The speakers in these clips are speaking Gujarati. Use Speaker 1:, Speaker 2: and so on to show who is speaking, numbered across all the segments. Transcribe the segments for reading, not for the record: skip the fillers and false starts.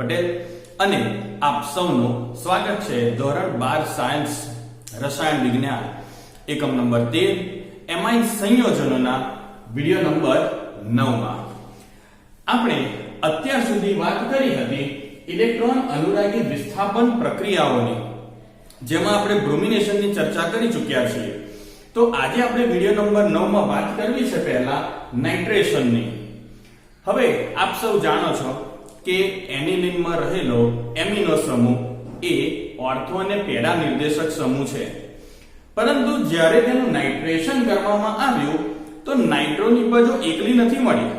Speaker 1: પટેલ અને આપ સૌનું સ્વાગત છે ધોરણ 12 સાયન્સ રસાયણ વિજ્ઞાન એકમ નંબર 13 એમાઇન સંયોજનોના વિડિયો નંબર 9 માં આપણે અત્યાર સુધી વાત કરી હતી ઇલેક્ટ્રોન અનુરાગી વિસ્થાપન પ્રક્રિયાઓની, જેમાં આપણે બ્રોમિનેશનની ચર્ચા કરી ચૂક્યા છીએ. તો આજે આપણે વિડિયો નંબર 9 માં વાત કરવી છે પહેલા નાઇટ્રેશનની. હવે આપ સૌ જાણો છો કે એનિલિનમાં રહેલો એમિનો સમૂહ એ ઓર્થો અને પેરા નિર્દેશક સમૂહ છે, પરંતુ જ્યારે તેનું નાઇટ્રેશન કરવામાં આવ્યું તો નાઇટ્રો નિપજો એકલી નથી મળી,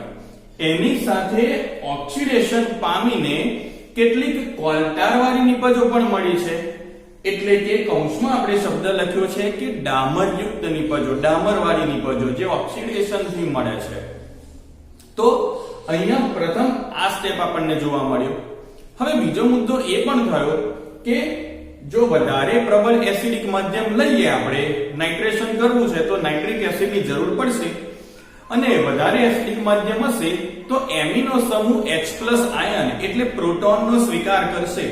Speaker 1: એની સાથે ઓક્સિડેશન પામીને કેટલીક કોલ્ટારવાળી નિપજો પણ મળી છે. એટલે કે કૌંસમાં આપણે શબ્દ લખ્યો છે કે ડામરયુક્ત નિપજો, ડામરવાળી નિપજો જે ઓક્સિડેશનથી મળે છે. તો અહીંયા પ્રથમ આ સ્ટેપ આપણને જોવા મળ્યો. હવે બીજો મુદ્દો એ પણ થયો કે જો વધારે પ્રબળ એસિડિક માધ્યમ લઈએ આપણે, નાઇટ્રેશન કરવું છે તો નાઇટ્રિક એસિડની જરૂર પડશે, અને વધારે એસિડિક માધ્યમ હશે તો એમિનો સમૂહ H+ આયન એટલે પ્રોટોનનો સ્વીકાર કરશે,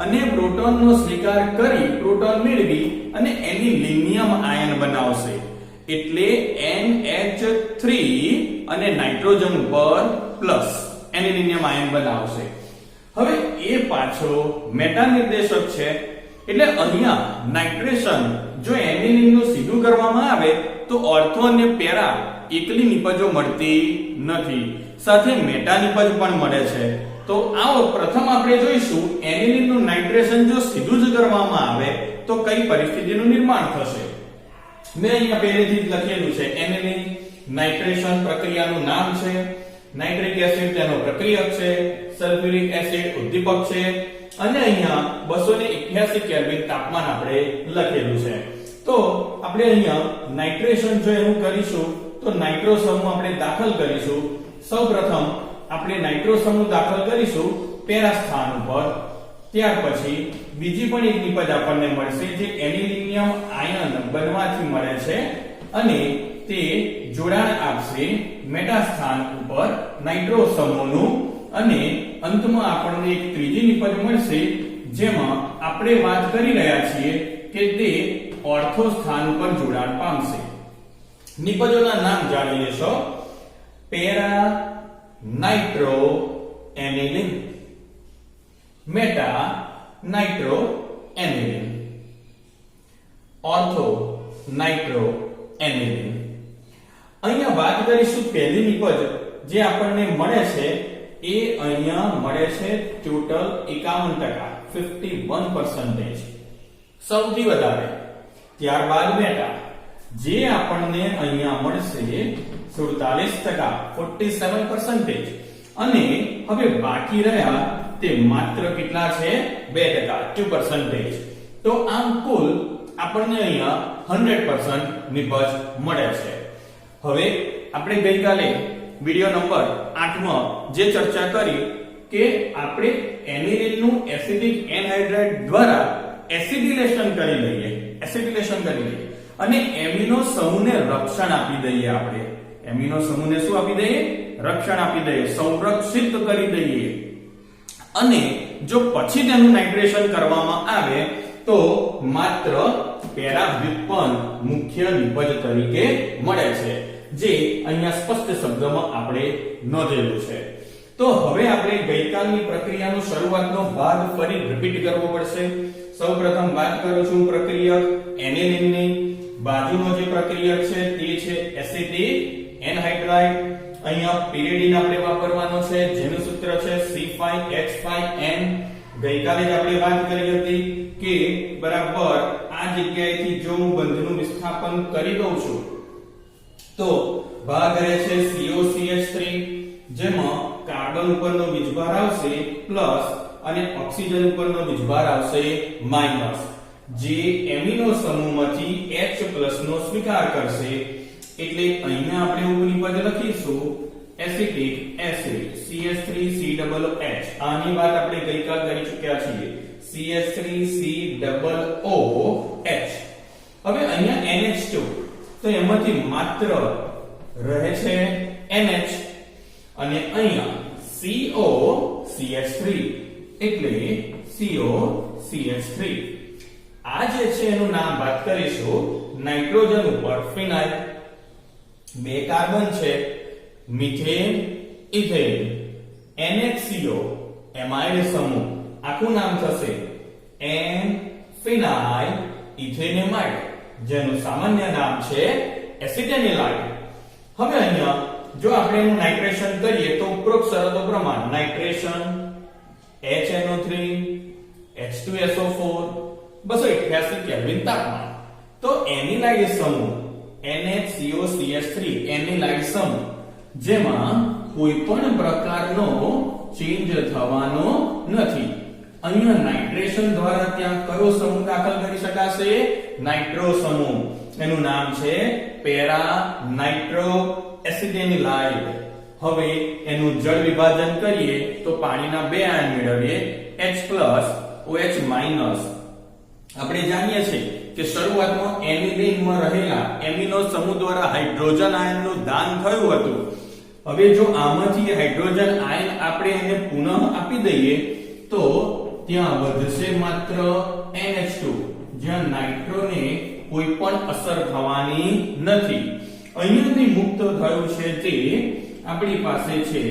Speaker 1: અને પ્રોટોનનો સ્વીકાર કરી પ્રોટોન મેળવી અને એની લિનિયમ આયન બનાવશે, એટલે NH3 અને નાઇટ્રોજન ઉપર પ્લસ એનિલિનિયમ આયન બનાવશે. હવે એ પાછો મેટા નિર્દેશક છે, એટલે અહીંયા નાઇટ્રેશન જો એનિલિનનું સીધું કરવામાં આવે તો ઓર્થો અને પેરા એકલી નિપજો મળતી નથી, સાથે મેટા નિપજ પણ મળે છે. તો આવો પ્રથમ આપણે જોઈશું એનિલિનનું નાઇટ્રેશન જો સીધું જ કરવામાં આવે તો કઈ પરિસ્થિતિનું નિર્માણ થશે. મેં અહીંયા પહેલેથી જ લખેલું છે એનિલિન નાઇટ્રેશન પ્રક્રિયાનું નામ છે, નાઇટ્રિક એસિડ તેનો પ્રક્રિયક છે, સલ્ફ્યુરિક એસિડ ઉદ્દીપક છે, અને અહીંયા 281 કેલ્વિન તાપમાન આપણે લખેલું છે. તો આપણે અહીંયા નાઇટ્રેશન જો એનું કરીશું તો નાઇટ્રો સમૂહ આપણે દાખલ કરીશું. સૌપ્રથમ આપણે નાઇટ્રો સમૂહ દાખલ કરીશું પેરા સ્થાન ઉપર. ત્યાર પછી બીજી પણ એક નિપજ આપણને મળશે જે એનિલિનિયમ આયન બનવાથી મળે છે, અને તે જોડાણ આપશે મેટા સ્થાન ઉપર નાઇટ્રો સમૂહનું, અને અંતમાં આપણને એક ત્રીજી નિપજ મળશે જેમાં આપણે વાત કરી રહ્યા છીએ કે તે ઓર્થો સ્થાન ઉપર જોડાણ પામશે. નિપજોના નામ જાણી લેશો. Para nitro aniline, meta nitro aniline, ortho nitro aniline. અહીંયા વાત કરીશું પહેલી નિપજ જે આપણને મળે છે એ અહીંયા મળે છે ટોટલ 51%, સૌથી વધારે. ત્યારબાદ મેટા જે આપણને અહીંયા મળશે 47%, અને હવે બાકી રહ્યા તે માત્ર કેટલા છે 2%. તો આમ કુલ આપણને અહીંયા 100% નિપજ મળે છે. હવે આપણે ગઈકાલે વિડિયો નંબર 8 માં જે ચર્ચા કરી કે આપણે એનિલિનનું એસિડિક એનહાઇડ્રાઇડ દ્વારા એસિડિલેશન કરી લઈએ, અને એમિનો સમૂહને રક્ષણ આપી દઈએ. આપણે એમિનો સમૂહને શું આપી દઈએ? રક્ષણ આપી દઈએ, સંરક્ષિત કરી દઈએ. અને જો પછી તેનું નાઇટ્રેશન કરવામાં આવે તો માત્ર પેરા વ્યુત્પન્ન મુખ્ય નિપજ તરીકે મળે છે, જે અહીંયા સ્પષ્ટ શબ્દમાં આપણે નોંધેલું છે. તો હવે આપણે ગઈકાલની પ્રક્રિયાનો શરૂઆતનો ભાગ ફરી રિપીટ કરવો પડશે. સૌપ્રથમ વાત કરું છું પ્રક્રિયક એનિલિનની. બાજુનો જે પ્રક્રિયક છે તે છે એસિડિક એનહાઇડ્રાઇડ. અહીંયા પિરિડિન આપણે વાપરવાનો છે જેનું સૂત્ર છે C5H5N. ગઈકાલે જ આપણે વાત કરી હતી કે બરાબર આ જગ્યાએથી જો હું બંધનું વિસ્થાપન કરી દઉં છું તો ભાગ રહે છે COCH3, જેમાં કાર્બન ઉપરનો વીજભાર આવશે પ્લસ અને ઓક્સિજન ઉપરનો વીજભાર આવશે માઈનસ, જે એમિનો સમૂહમાંથી H+ નો સ્વીકાર કરશે. એટલે અહીંયા આપણે એવું નિપજ લખીશું એસિટિક એસિડ CH3COOH. આની વાત આપણે ગઈકાલ કરી ચૂક્યા છીએ, CH3COOH. હવે અહીંયા NH2, તો એમાંથી માત્ર રહે છે NH, અને અહીંયા COCH3 એટલે COCH3. આ જે છે એનું નામ વાત કરીશું નાઇટ્રોજન ઉપર ફિનાઇલ, બે કાર્બન છે, મિથેન, ઇથેન, NHCO એમાઇડ સમૂહ, આખું નામ થશે N ફિનાઇલ ઇથેનેમાઇડ, જેનું સામાન્ય નામ છે એસિટેનિલાઇડ. હવે અહીંયા જો આપણે એનું નાઇટ્રેશન કરીએ તો ઉપરોક્ત શરતો પ્રમાણે નાઇટ્રેશન HNO3 H2SO4 288 કેલ્વિન તાપમાન. તો એનિલાઇડ સમૂહ NHCOCH3 એનિલાઇડ સમૂહ જેમાં કોઈ પણ પ્રકારનો ચેન્જ થવાનો નથી. અહીંયા નાઇટ્રેશન દ્વારા ત્યાં કયો સમૂહ દાખલ કરી શકાશે? નાઇટ્રો સમૂહ. એનું નામ છે પેરા નાઇટ્રો એસિટેનિલાઇડ. હવે એનું જળ વિભાજન કરીએ તો પાણીના બે આયન મેળવીએ H+ OH-. આપણે જાણીએ છીએ કે શરૂઆતમાં એનિલીનમાં રહેલા એમિનો સમૂહ દ્વારા હાઇડ્રોજન આયનનું દાન થયું હતું. હવે જો આમાંથી હાઇડ્રોજન આયન આપણે એને પુનઃ આપી દઈએ તો ત્યાં વધશે માત્ર NH2, જ્યાં નાઇટ્રોને કોઈ પણ અસર થવાની નથી. અહીંયાથી મુક્ત થયું છે તે આપણી પાસે છે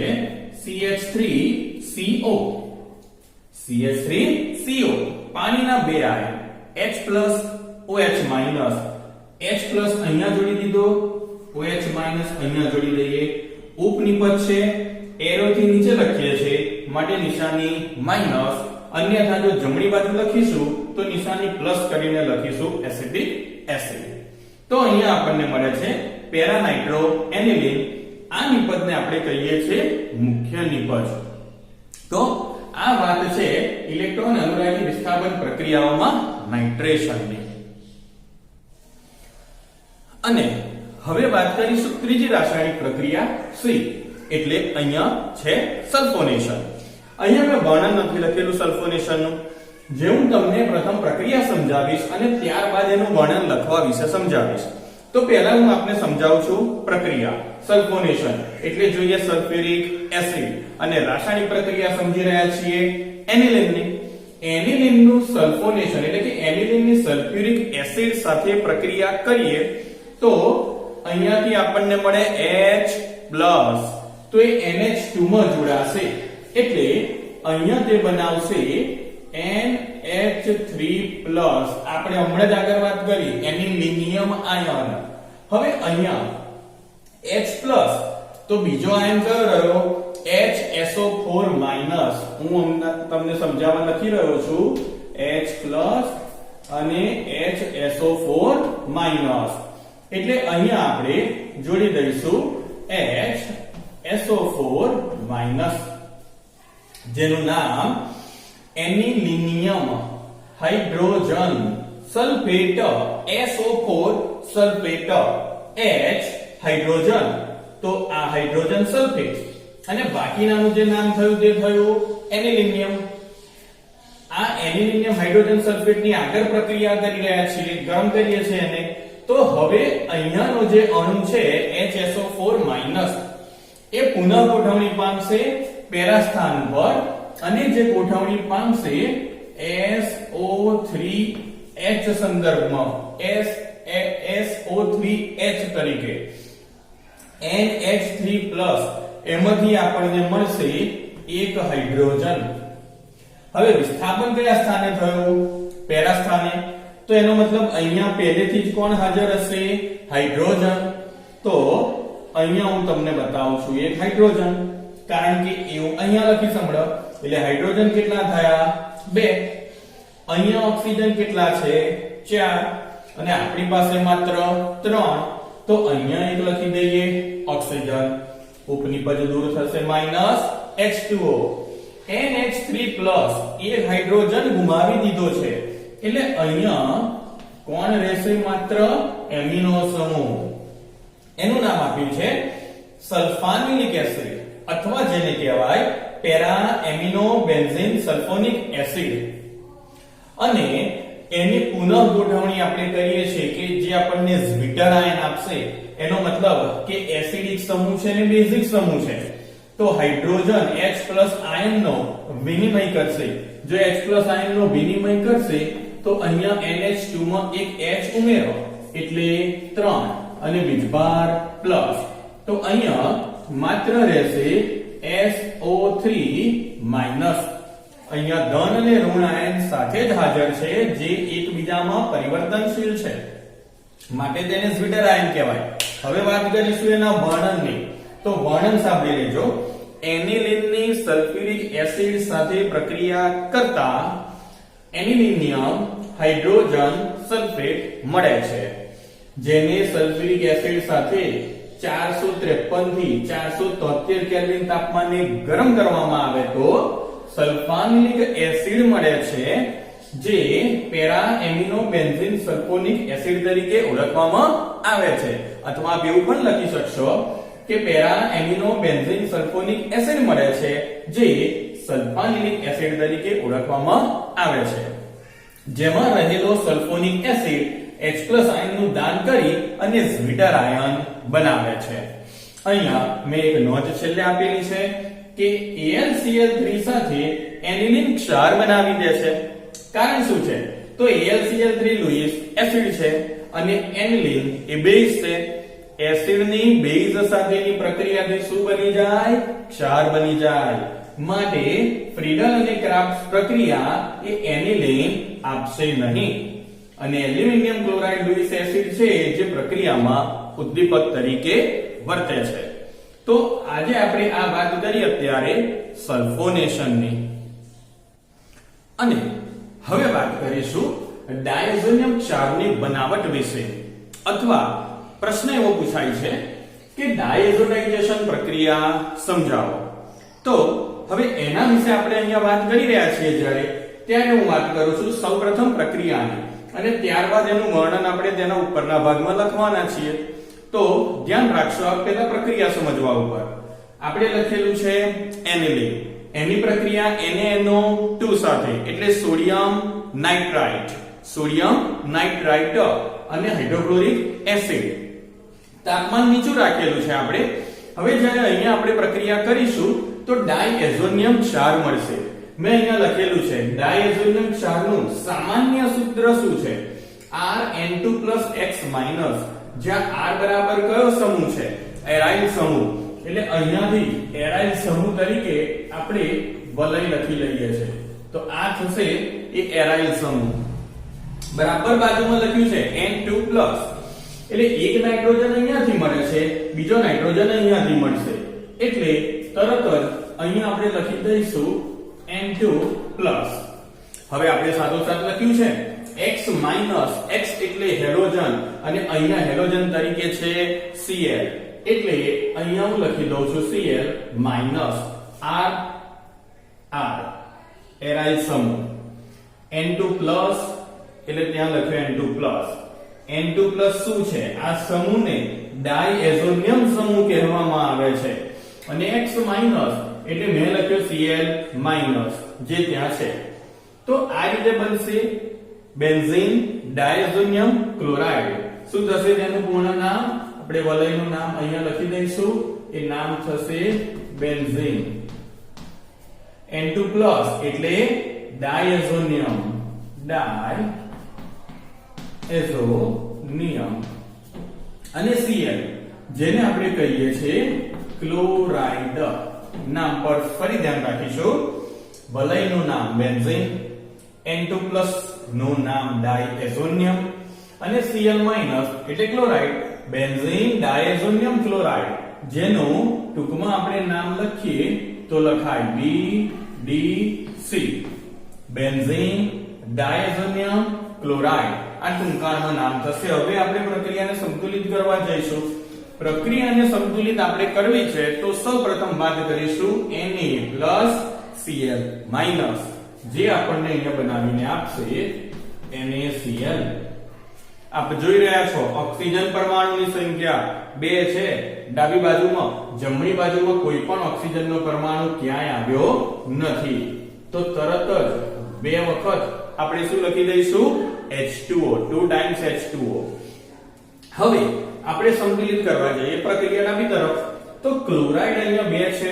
Speaker 1: CH3CO. CH3CO પાણીના બે આયન H+ OH-. H+ અહીંયા જોડી દીધો, OH- અહીંયા જોડી દઈએ. ઉપનિપદ છે એરોથી નીચે લખીએ છીએ માટે નિશાની માઈનસ, અન્યથા જો જમણી બાજુ લખીશું તો નિશાની પ્લસ કરીને લખીશું એસિટિક એસિડ. તો અહીંયા આપણને મળે છે પેરા નાઇટ્રો એનિલીન. આ નિપજને આપણે કહીએ છીએ મુખ્ય નિપજ. તો આ વાત છે ઇલેક્ટ્રોન અનુરાગી વિસ્થાપન પ્રક્રિયાઓમાં નાઇટ્રેશનની. અને હવે વાત કરીશું ત્રીજી રાસાયણિક પ્રક્રિયા C, એટલે અહીંયા છે સલ્ફોનેશન. અહીંયા મેં વર્ણન નથી લખેલું સલ્ફોનેશનનું. જે હું તમને પ્રથમ પ્રક્રિયા સમજાવીશ અને ત્યારબાદ એનું વર્ણન લખવા વિશે સમજાવીશ. તો પહેલા હું આપને સમજાવું છું પ્રક્રિયા સલ્ફોનેશન એટલે જોઈએ સલ્ફ્યુરિક એસિડ, અને રાસાયણિક પ્રક્રિયા સમજી રહ્યા છીએ એનિલીનની. એનિલીનનું સલ્ફોનેશન એટલે કે એનિલીનની સલ્ફ્યુરિક એસિડ સાથે પ્રક્રિયા કરીએ તો અહીંયાથી આપણને મળે H+, તો એ NH2 માં જોડાશે એટલે અહીંયા તે બનાવશે NH3+. આપણે હમણાં જ આગળ વાત કરી એનિલિનિયમ આયન. હવે અહીંયા H+ તો બીજો આયન કયો રહ્યો? HSO4-. હું તમને સમજાવવા નથી રહ્યો છું. H+ અને HSO4-. એટલે અહીંયા આપણે જોડી દઈશું HSO4-, જેનું નામ anilinium hydrogen sulphate SO4 sulphate H hydrogen. તો આ હાઇડ્રોજન સલ્ફેટ અને બાકીનાનું જે નામ થયું તે થયું એનિલિનિયમ. આ એનિલિનિયમ હાઇડ્રોજન સલ્ફેટની આગળ પ્રક્રિયા કરી રહ્યા છીએ, ગરમ કરીએ છીએ એને. તો હવે અહીંયાનો જે અણુ છે HSO4- એ પુનઃ ગોઠવણી પામશે પેરા સ્થાન પર, અને જે ગોઠવણી પામશે SO3H સંદર્ભમાં SO3H તરીકે NH3+ એમાંથી આપણને મળશે એક હાઇડ્રોજન. હવે વિસ્થાપન કયા સ્થાને થયું? પેરા સ્થાને. તો એનો મતલબ અહીંયા પહેલેથી જ કોણ હાજર હશે? હાઇડ્રોજન. તો અહીંયા હું તમને બતાવું છું એક હાઇડ્રોજન, કારણ કે એવું અહીંયા લખી સંભળો એટલે હાઇડ્રોજન કેટલા થયા? 2. અહીંયા ઓક્સિજન કેટલા છે? 4. અને આપણી પાસે માત્ર 3. તો અહીંયા એક લખી દઈએ ઓક્સિજન. ઉપનિપજ દૂર થશે -H2O. NH3+ એક હાઇડ્રોજન ગુમાવી દીધો છે એટલે અહીંયા કોણ રહેશે? માત્ર એમિનો સમૂહ. એનું નામ આપ્યું છે સલ્ફાનિલિક એસિડ, અથવા જેને કહેવાય para amino benzene sulphonic acid. અને એની પુનઃ ગોઠવણી આપણે કરીએ છીએ કે જે આપણને ઝ્વિટર આયન આપશે. એનો મતલબ કે એસિડિક સમૂહ છે અને બેઝિક સમૂહ છે. તો હાઇડ્રોજન H+ આયન નો વિનિમય કરશે. જો H+ આયન નો વિનિમય કરશે તો અહીંયા NH2 માં એક H ઉમેરો એટલે 3 અને વીજભાર પ્લસ, તો અહીંયા માત્ર રહેશે SO3 માઈનસ. અહીંયા ધન અને ઋણ આયન સાથે જ હાજર છે જે એકબીજામાં પરિવર્તનશીલ છે, માટે તેને ઝ્વિટર આયન કહેવાય. હવે વાત કરીશું એના વર્ણનની. તો વર્ણન સાંભળી લેજો. એનિલીનની સલ્ફ્યુરિક એસિડ સાથે પ્રક્રિયા કરતા એનિલિનિયમ હાઇડ્રોજન સલ્ફેટ મળે છે, જેને સલ્ફ્યુરિક એસિડ સાથે 453 થી 473 કેલ્વિન તાપમાને ગરમ કરવામાં આવે તો સલ્ફાનિક એસિડ મળે છે, જે para amino benzene sulphonic acid તરીકે ઓળખવામાં આવે છે. અથવા આપ એવું પણ લખી શકશો કે para amino benzene sulphonic acid મળે છે, જે સલ્ફાનિક એસિડ તરીકે ઓળખવામાં આવે છે. જેમાં રહેલો સલ્ફોનિક એસિડ H+ આયનનું દાન કરી અને ઝ્વિટર આયન બનાવે છે. અહીંયા મેં એક નોંધ છેલ્લે આપેલી છે કે AlCl3 સાથે એનિલિન ક્ષાર બનાવી દે છે. કારણ શું છે? તો AlCl3 લૂઈસ એસિડ છે અને એનિલિન એ બેઝ છે. એસિડની બેઝ સાથેની પ્રક્રિયાથી શું બની જાય? ક્ષાર બની જાય. માટે ફ્રીડલ અને ક્રાફ્ટ પ્રક્રિયા એ એનિલિન આપશે નહીં, અને એલ્યુમિનિયમ ક્લોરાઇડ લૂઈસ એસિડ છે જે પ્રક્રિયામાં ઉદ્દીપક તરીકે વર્તે છે. તો આજે આપણે આ વાત કરી અત્યારે સલ્ફોનેશનની, અને હવે વાત કરીશું ડાયઝોનિયમ ક્ષારની બનાવટ વિશે. અથવા પ્રશ્ન એવો પૂછાય છે કે ડાયઝોનાઇઝેશન પ્રક્રિયા સમજાવો. તો હવે એના વિશે આપણે અહીંયા વાત કરી રહ્યા છીએ ત્યારે હું વાત કરું છું સૌપ્રથમ પ્રક્રિયાની, અને ત્યારબાદ એનું વર્ણન આપણે તેના ઉપરના ભાગમાં લખવાના છીએ. તો ધ્યાન રાખશો, આ પહેલા પ્રક્રિયા સમજવા ઉપર આપણે લખેલું છે એનિલિન. એની પ્રક્રિયા NaNO2 સાથે એટલે સોડિયમ નાઇટ્રાઇટ અને હાઇડ્રોક્લોરિક એસિડ. તાપમાન નીચું રાખેલું છે આપણે. હવે જ્યારે અહીંયા આપણે પ્રક્રિયા કરીશું તો ડાયએઝોનિયમ ક્ષાર મળશે. મેં અહીંયા લખેલું છે ડાયએઝોનિયમ ક્ષારનું સામાન્ય સૂત્ર શું છે? Rn2+X-, જ્યાં R બરાબર કયો સમૂહ છે? એરાઇલ સમૂહ. એટલે અહીંયાથી એરાઇલ સમૂહ તરીકે આપણે વલય લખી લઈએ છે. તો આ થશે એ એરાઇલ સમૂહ. બરાબર બાજુમાં લખ્યું છે N2+, એટલે એક નાઇટ્રોજન અહીંયાથી મળે છે, બીજો નાઇટ્રોજન અહીંયાથી મળશે, એટલે તરત જ અહીંયા આપણે લખી દઈશું N2+. હવે આપણે સાથોસાથ લખ્યું છે X-, X એટલે હેલોજન, અને અહીંયા હેલોજન તરીકે છે Cl, એટલે અહીંયા હું લખી દઉં છું Cl- R એરાઇલ સમૂહ. N2+ એટલે ત્યાં લખ્યું N2+. N2+ શું છે? આ સમૂહને ડાયએઝોનિયમ સમૂહ કહેવામાં આવે છે. અને X- એટલે મેં લખ્યો Cl- જે ત્યાં છે. તો આ રીતે બનશે બેન્ઝીન ડાયઝોનિયમ ક્લોરાઇડ. શું થશે તેનું પૂર્ણ નામ? આપણે વલયનું નામ અહીંયા લખી દઈશું. એ નામ થશે બેન્ઝીન. N2+ એટલે ડાયઝોનિયમ અને Cl જેને આપણે કહીએ છીએ ક્લોરાઇડ. નામ પર ફરી ધ્યાન રાખીશું. વલયનું નામ બેન્ઝીન, N2+ નું નામ ડાયએઝોનિયમ, અને Cl- એટલે ક્લોરાઇડ, બેન્ઝીન ડાયએઝોનિયમ ક્લોરાઇડ, જેનું ટૂંકમાં આપણે નામ લખીએ તો લખાય BDC, બેન્ઝીન ડાયએઝોનિયમ ક્લોરાઇડ. આ ટૂંકાણમાં નામ થશે. હવે આપણે પ્રક્રિયાને સંતુલિત કરવા જઈશું. પ્રક્રિયાને સંતુલિત આપણે કરવી છે તો સૌપ્રથમ વાત કરીશું Na+Cl-, જે આપણને અહીંયા બનાવીને આપશે NaCl. આપ જોઈ રહ્યા છો ઓક્સિજન પરમાણુની સંખ્યા 2 છે ડાબી બાજુમાં, જમણી બાજુમાં કોઈ પણ ઓક્સિજનનો પરમાણુ ક્યાંય આવ્યો નથી. તો તરત જ 2 વખત આપણે શું લખી દઈશું? H2O, 2 times H2O. હવે આપણે સંતુલિત કરવા જઈએ પ્રક્રિયા ડાબી તરફ. તો ક્લોરાઇડ અહીંયા 2 છે,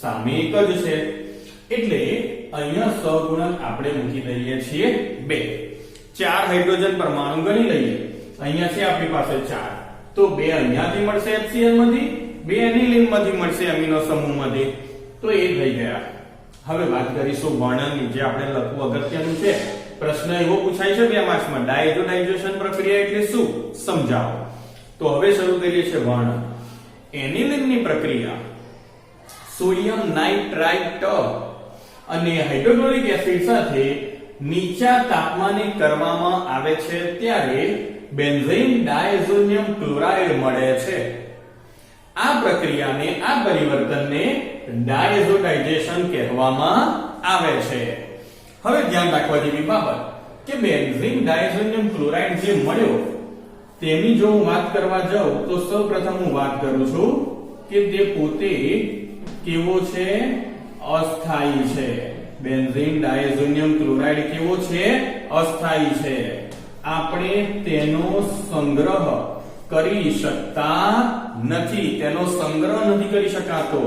Speaker 1: સામે એક જ છે એટલે અહીંયા સહગુણક આપણે મૂકી દઈએ છીએ 2. 4 હાઇડ્રોજન પરમાણુ ગણી લઈએ. અહીંયા છે આપણી પાસે 4, તો 2 અહીંયાથી મળશે HCl માંથી, 2 એનિલીન માંથી મળશે એમિનો સમૂહમાંથી. તો એ થઈ ગયા. હવે વાત કરીશું વર્ણનની, જે આપણે લખવું અગત્યનું છે. પ્રશ્ન એવો પૂછાય છે 2 માર્ક્સમાં, ડાયઝોનાઇઝેશન પ્રક્રિયા એટલે શું સમજાવો. તો હવે શરૂ કરીએ છીએ વર્ણન. એનિલીનની પ્રક્રિયા સોડિયમ નાઇટ્રાઇટ અને હાઇડ્રોક્લોરિક એસિડ સાથે નીચા તાપમાને કરવામાં આવે છે ત્યારે બેન્ઝીન ડાયઝોનિયમ ક્લોરાઇડ મળે છે. આ પ્રક્રિયાને, આ પરિવર્તનને ડાયઝોનાઇઝેશન કહેવામાં આવે છે. હવે ધ્યાન રાખવા જેવી બાબત કે બેન્ઝીન ડાયઝોનિયમ ક્લોરાઇડ જે મળ્યો તેની જો હું વાત કરવા જાઉં તો સૌપ્રથમ હું વાત કરું છું કે તે પોતે કેવો છે? અસ્થાયી છે. બેન્ઝીન ડાયઝોનિયમ ક્લોરાઇડ કેવો છે? અસ્થાયી છે. આપણે તેનો સંગ્રહ કરી શકતા નથી, તેનો સંગ્રહ નથી કરી શકાતો.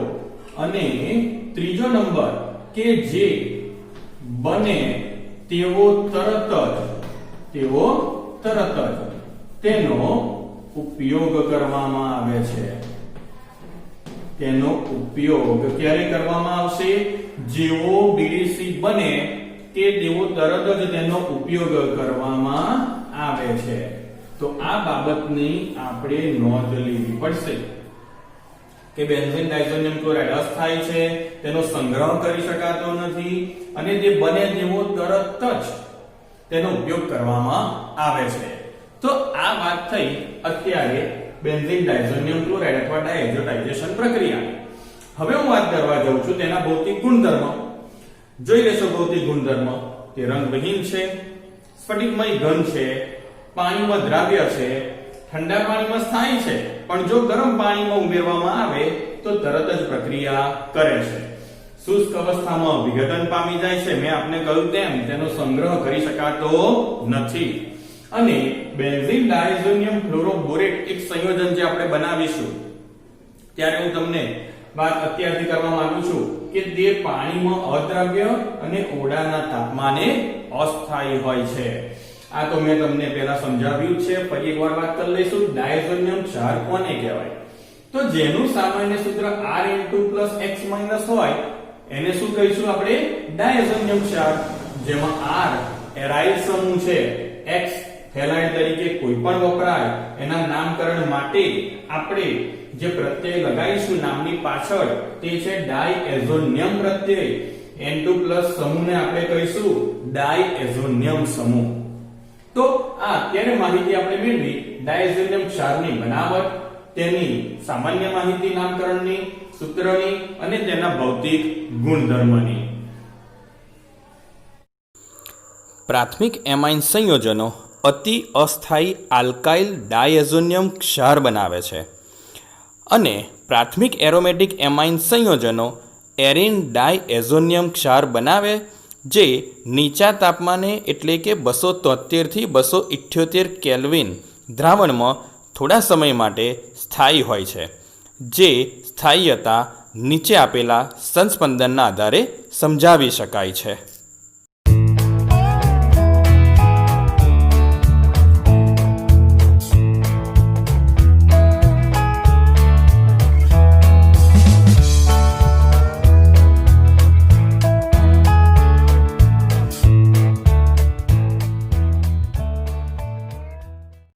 Speaker 1: અને ત્રીજો નંબર કે જે બને તેવો તરત જ તેનો ઉપયોગ કરવામાં આવે છે. તેનો ઉપયોગ ક્યારે કરવામાં આવશે? જેવો બીડીસી બને કે તેવો તરત જ તેનો ઉપયોગ કરવામાં આવે છે. તો આ બાબતની આપણે નોંધ લેવી પડશે કે બેન્ઝીન ડાયઝોનિયમ ક્લોરાઇડ અસ્થાયી છે, તેનો સંગ્રહ કરી શકાતો નથી અને તે બને તેવો તરત જ તેનો ઉપયોગ કરવામાં આવે છે. તો આ વાત થઈ અત્યારે બેન્ઝીન ડાયઝોનિયમ ક્લોરાઇડ અથવા ડાયઝોનાઇઝેશન પ્રક્રિયા. હવે હું વાત કરવા જાઉં છું તેના ભૌતિક ગુણધર્મ. જોઈ લેશો ભૌતિક ગુણધર્મ. તે રંગવિહીન છે, સ્ફટિકમય ઘન છે, પાણીમાં દ્રાવ્ય છે, ઠંડા પાણીમાં સ્થાયી છે, પણ જો ગરમ પાણીમાં ઉમેરવામાં આવે તો તરત જ પ્રક્રિયા કરે છે. શુષ્ક અવસ્થામાં વિઘટન પામી જાય છે. મેં આપને કહ્યું તેમ તેનો સંગ્રહ કરી શકાતો નથી. અને બેન્ઝીન ડાયઝોનિયમ ફ્લોરોબોરેટ એક સંયોજન જે આપણે બનાવીશું ત્યારે હું તમને વાત અત્યારથી કરવા માંગુ છું કે તે પાણીમાં અદ્રાવ્ય અને ઓરડાના તાપમાને અસ્થાયી હોય છે. આ તો મેં તમને પહેલા સમજાવ્યું છે. ફરી એકવાર વાત કરી લઈશું. ડાયઝોનિયમ ક્ષાર કોને કહેવાય? તો જેનું સામાન્ય સૂત્ર Rn2+X- હોય એને શું કહીશું આપણે? ડાયઝોનિયમ ક્ષાર. જેમાં R એરાઇલ સમૂહ છે, X હેલાઇડ તરીકે કોઈ પણ વપરાય. એના નામકરણ માટે આપણે જે પ્રત્યય લગાવીશું નામની પાછળ તે છે ડાયએઝોનિયમ પ્રત્યય. N2+ સમૂહને આપણે કહીશું ડાયએઝોનિયમ સમૂહ. તો આ અત્યારે માહિતી આપણે મેળવી ડાયઝોનિયમ ક્ષારની બનાવટ, તેની સામાન્ય માહિતી નામકરણની, સૂત્રની અને તેના ભૌતિક ગુણધર્મની. પ્રાથમિક એમાઇન સંયોજનો અતિ અસ્થાયી આલ્કાઇલ ડાયઝોનિયમ ક્ષાર બનાવે છે અને પ્રાથમિક એરોમેટિક એમાઇન સંયોજનો એરિન ડાયએઝોનિયમ ક્ષાર બનાવે જે નીચા તાપમાને એટલે કે 273 થી 278 કેલ્વિન દ્રાવણમાં થોડા સમય માટે સ્થાયી હોય છે, જે સ્થાયીયતા નીચે આપેલા સંસ્પંદનના આધારે સમજાવી શકાય છે.